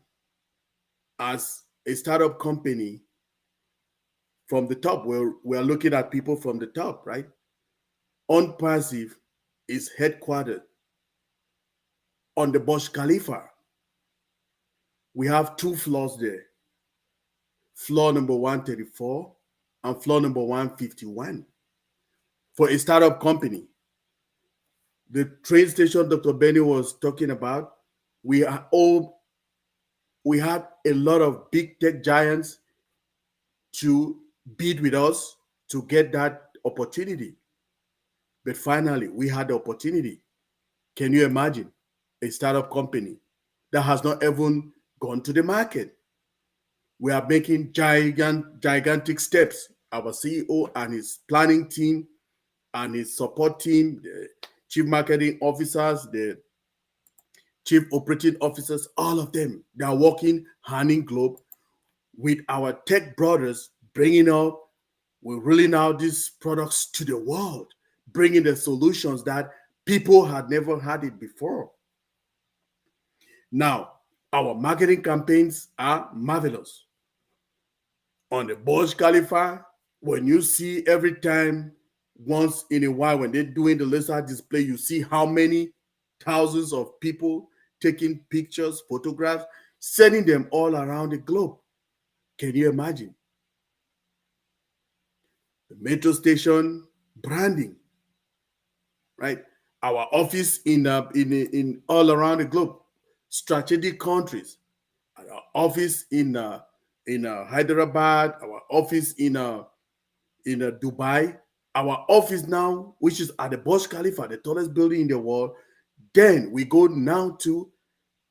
as a startup company from the top. We're looking at people from the top, right? ONPASSIVE is headquartered on the Burj Khalifa. We have 2 floors there, floor number 134 and floor number 151. For a startup company, the train station Dr. Benny was talking about, we have a lot of big tech giants to bid with us to get that opportunity. But finally, we had the opportunity. Can you imagine a startup company that has not even gone to the market? We are making gigantic steps. Our CEO and his planning team and his support team, the chief marketing officers, the chief operating officers, all of them, they are working hand in glove. with our tech brothers bringing out, we're rolling out these products to the world, bringing the solutions that people had never had it before. Now, our marketing campaigns are marvelous. On the Burj Khalifa, when you see every time, once in a while, when they're doing the laser display, you see how many thousands of people taking pictures, photographs, sending them all around the globe. Can you imagine? The metro station branding, right? Our office in all around the globe, strategic countries. Our office in Hyderabad, our office in Dubai, our office now, which is at the Burj Khalifa, the tallest building in the world. Then we go now to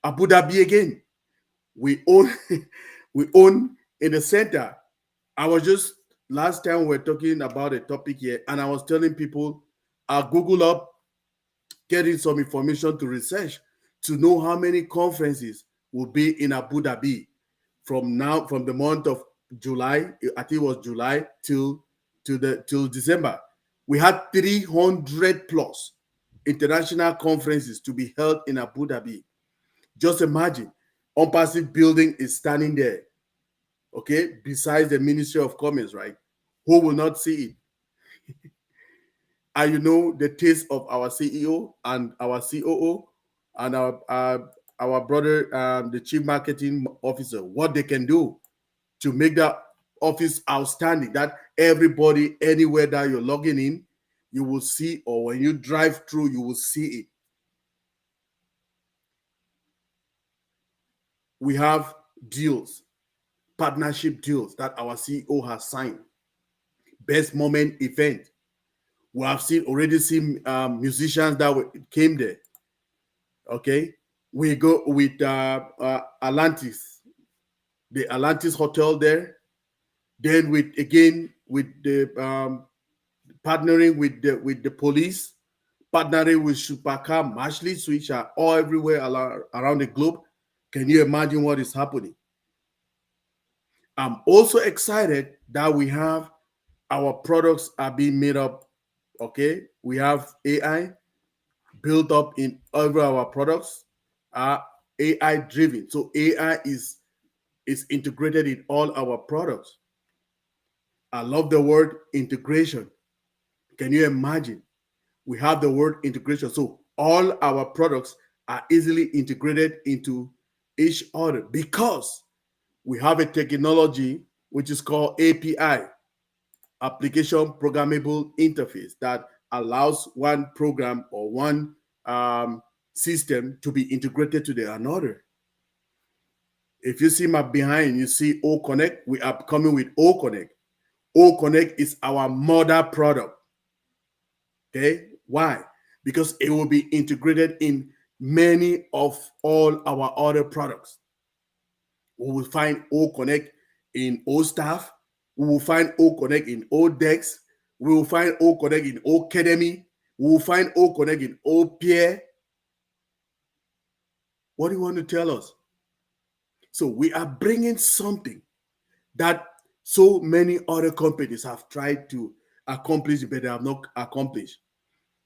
Abu Dhabi again. We own we own in the center. I was just last time we were talking about a topic here, and I was telling people I'll Google up, getting some information to research to know how many conferences will be in Abu Dhabi from now, from the month of July. I think it was July till December. We had 300 plus international conferences to be held in Abu Dhabi. Just imagine, ONPASSIVE building is standing there, okay, besides the Ministry of Commerce, right? Who will not see it? And you know the taste of our CEO and our COO and our brother, the Chief Marketing Officer, what they can do to make that office outstanding, that everybody, anywhere that you're logging in, you will see, or when you drive through, you will see it. We have deals, partnership deals that our CEO has signed. Best moment event. We have already seen musicians that came there. Okay, we go with Atlantis, the Atlantis Hotel there. Then with the partnering with the police, partnering with Supercar, Mashley, which are all everywhere around the globe. Can you imagine what is happening? I'm also excited that we have our products are being made up. Okay, we have AI built up in over our products, are AI driven. So AI is integrated in all our products. I love the word integration. Can you imagine? We have the word integration. So all our products are easily integrated into each other because we have a technology which is called API, application programmable interface, that allows one program or one system to be integrated to the another. If you see my behind, you see O Connect. We are coming with O Connect. O Connect is our mother product. Okay, why? Because it will be integrated in many of all our other products. We will find O Connect in O Staff. We will find O Connect in O Dex. We will find O Connect in O Academy. We will find O Connect in O Peer. What do you want to tell us? So we are bringing something that so many other companies have tried to accomplish, but they have not accomplished.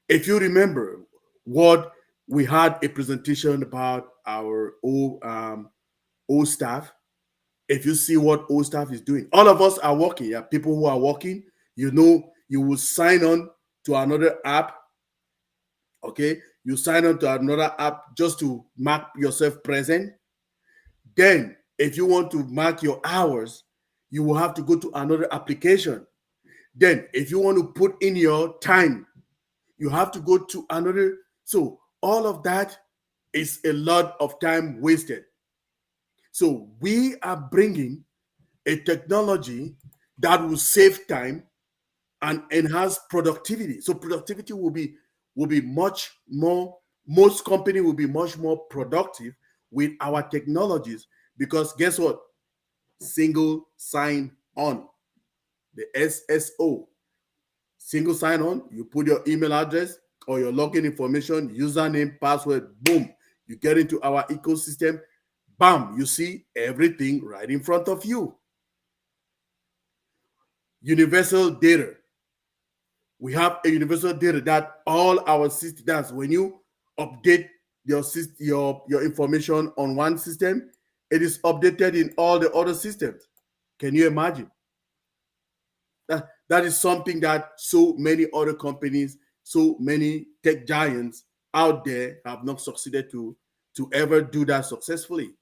If you remember what we had a presentation about our O Staff. If you see what O Staff is doing, all of us are working. Yeah, people who are working, you know, you will sign on to another app. Okay, you sign on to another app just to mark yourself present. Then, if you want to mark your hours, you will have to go to another application. Then, if you want to put in your time, you have to go to another. So, all of that is a lot of time wasted. So, we are bringing a technology that will save time and enhance productivity. So, productivity will be much more. Most companies will be much more productive with our technologies because guess what? Single sign on, the SSO. Single sign on, you put your email address or your login information, username, password, boom, you get into our ecosystem, bam, you see everything right in front of you. universal data. We have a universal data that all our systems, that's when you update your system, your information on one system, it is updated in all the other systems. Can you imagine? That is something that so many other companies, so many tech giants out there have not succeeded to ever do that successfully.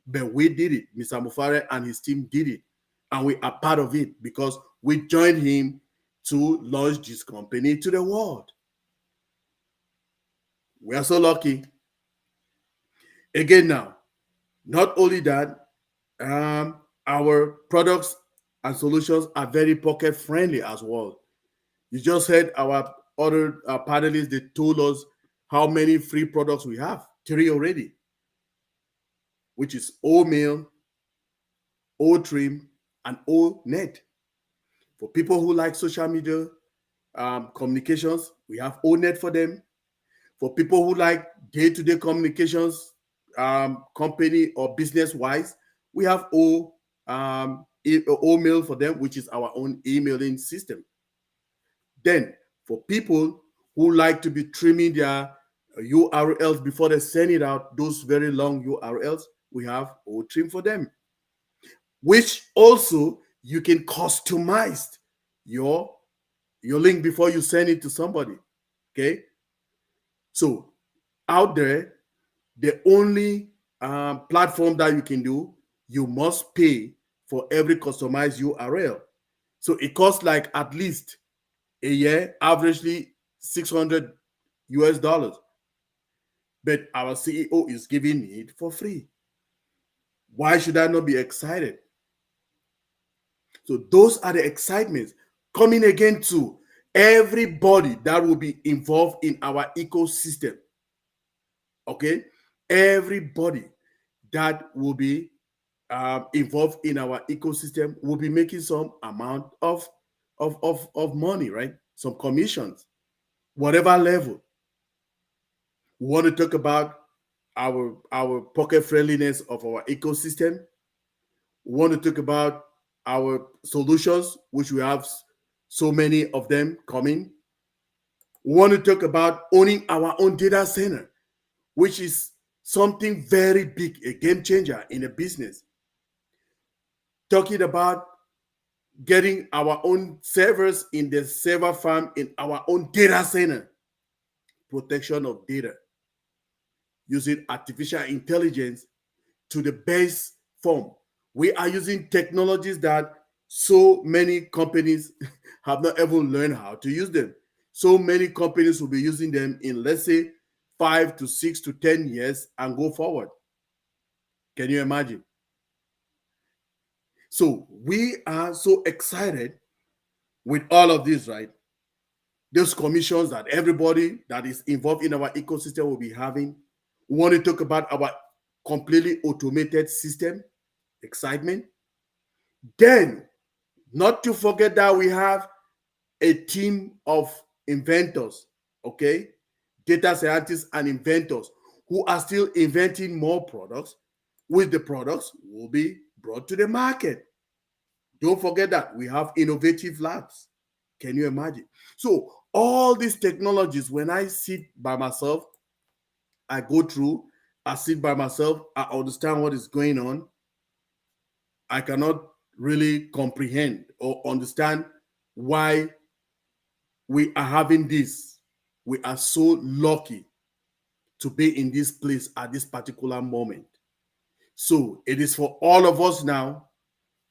But we did it. Mr. Mufare and his team did it. And we are part of it because we joined him to launch this company to the world. We are so lucky. Again, now, not only that, our products and solutions are very pocket friendly as well. You just heard our other panelists, they told us how many free products we have. 3 already, which is O-Mail, O-Trim, and O-Net. For people who like social media communications, we have O-Net for them. For people who like day-to-day communications, company or business-wise, we have O-Mail for them, which is our own emailing system. Then, for people who like to be trimming their URLs before they send it out, those very long URLs, we have O-Trim for them, which also you can customize your link before you send it to somebody. Okay, so out there, the only platform that you can do, you must pay for every customized URL. So it costs like at least a year, averagely $600. But our CEO is giving it for free. Why should I not be excited? So those are the excitements coming again to everybody that will be involved in our ecosystem. Okay, everybody that will be involved in our ecosystem will be making some amount of money, right? Some commissions, whatever level. We want to talk about our pocket friendliness of our ecosystem. We want to talk about our solutions, which we have so many of them coming. We want to talk about owning our own data center, which is something very big, a game changer in a business. Talking about getting our own servers in the server farm in our own data center. Protection of data. Using artificial intelligence to the best form. We are using technologies that so many companies have not even learned how to use them. So many companies will be using them in, let's say, 5 to 6 to 10 years and go forward. Can you imagine? So we are so excited with all of this, right? Those commissions that everybody that is involved in our ecosystem will be having. We want to talk about our completely automated system, excitement. Then, not to forget that we have a team of inventors, okay? Data scientists and inventors who are still inventing more products, which the products will be brought to the market. Don't forget that we have innovative labs. Can you imagine? So all these technologies, when I sit by myself, I go through, I sit by myself, I understand what is going on. I cannot really comprehend or understand why we are having this. We are so lucky to be in this place at this particular moment. So it is for all of us now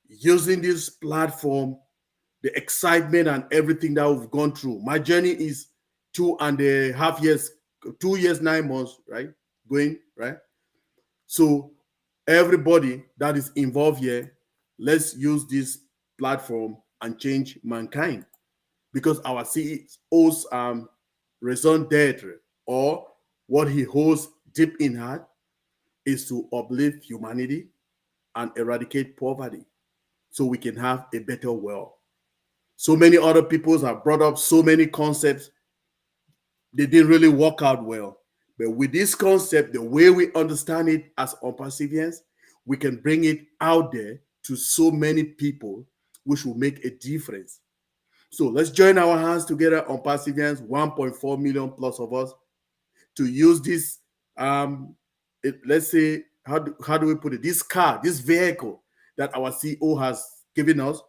using this platform, the excitement and everything that we've gone through. My journey is 2.5 years, 2 years, 9 months, right? Going, right? So everybody that is involved here, let's use this platform and change mankind. Because our CEO's raison d'etre, or what he holds deep in heart, is to uplift humanity and eradicate poverty so we can have a better world. So many other people have brought up so many concepts. They didn't really work out well. But with this concept, the way we understand it as ONPASSIVians, we can bring it out there to so many people which will make a difference. So let's join our hands together on Passivians, 1.4 million plus of us, to use this, let's say, how do we put it? This car, this vehicle that our CEO has given us,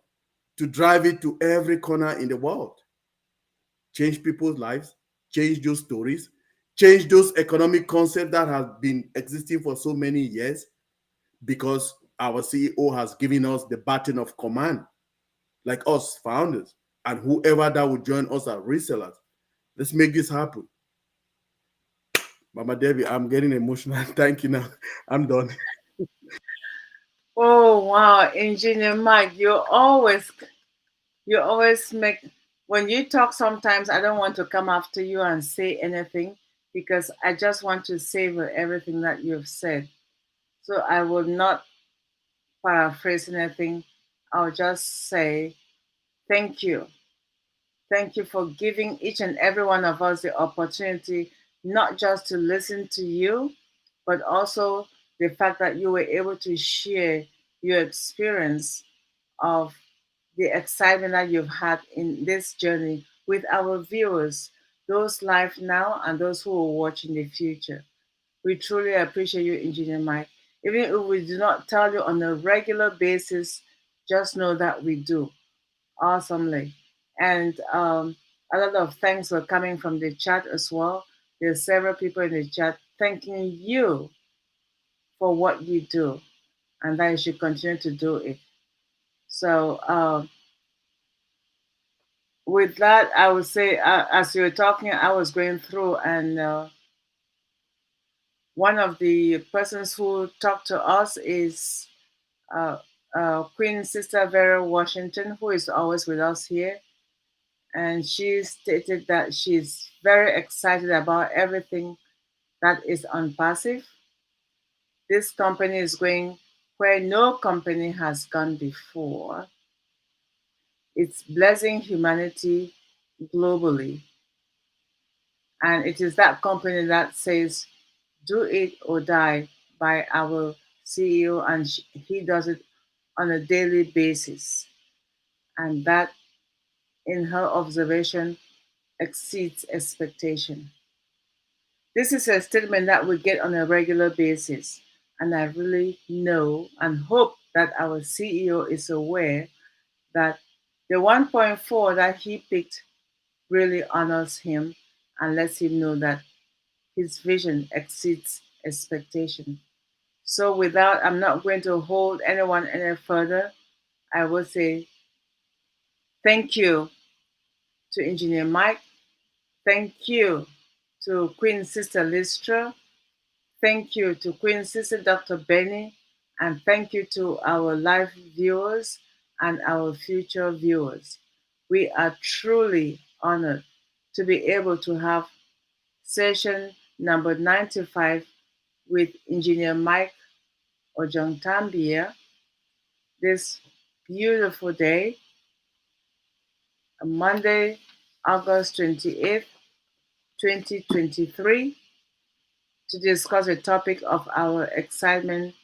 to drive it to every corner in the world. Change people's lives, change those stories, change those economic concepts that have been existing for so many years, because our CEO has given us the baton of command, like us founders, and whoever that will join us as resellers. Let's make this happen. Mama Debbie, I'm getting emotional. Thank you now. I'm done. Oh wow, Engineer Mike, you always make, when you talk, sometimes I don't want to come after you and say anything because I just want to savor everything that you've said. So I will not paraphrase anything. I'll just say thank you. Thank you for giving each and every one of us the opportunity not just to listen to you, but also the fact that you were able to share your experience of the excitement that you've had in this journey with our viewers, those live now and those who will watch in the future. We truly appreciate you, Engineer Mike. Even if we do not tell you on a regular basis, just know that we do awesomely. And a lot of thanks were coming from the chat as well. There's several people in the chat thanking you for what you do and that you should continue to do it. So with that, I would say, as you were talking, I was going through, and one of the persons who talked to us is uh, Queen Sister Vera Washington, who is always with us here. And she stated that she's very excited about everything that is ONPASSIVE. This company is going where no company has gone before. It's blessing humanity globally. And it is that company that says, do it or die, by our CEO, and he does it on a daily basis. And that, in her observation, exceeds expectation. This is a statement that we get on a regular basis. And I really know and hope that our CEO is aware that the 1.4 that he picked really honors him and lets him know that his vision exceeds expectation. So without, I'm not going to hold anyone any further. I will say thank you to Engineer Mike. Thank you to Queen Sister Listra. Thank you to Queen Sister Dr. Benny. And thank you to our live viewers and our future viewers. We are truly honored to be able to have session number 95 with Engineer Mike OJONGTAMBIA this beautiful day, Monday, August 28th, 2023, to discuss the topic of our excitement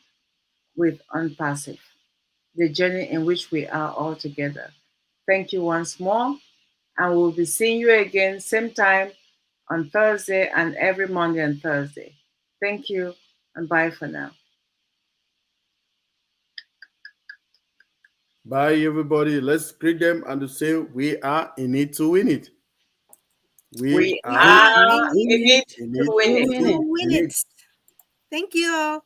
with ONPASSIVE, the journey in which we are all together. Thank you once more, and we'll be seeing you again same time on Thursday and every Monday and Thursday. Thank you, and bye for now. Bye, everybody. Let's greet them and say we are in it to win it. We We are We are are in in it it in to it win To it. win to it. win it. Thank you all.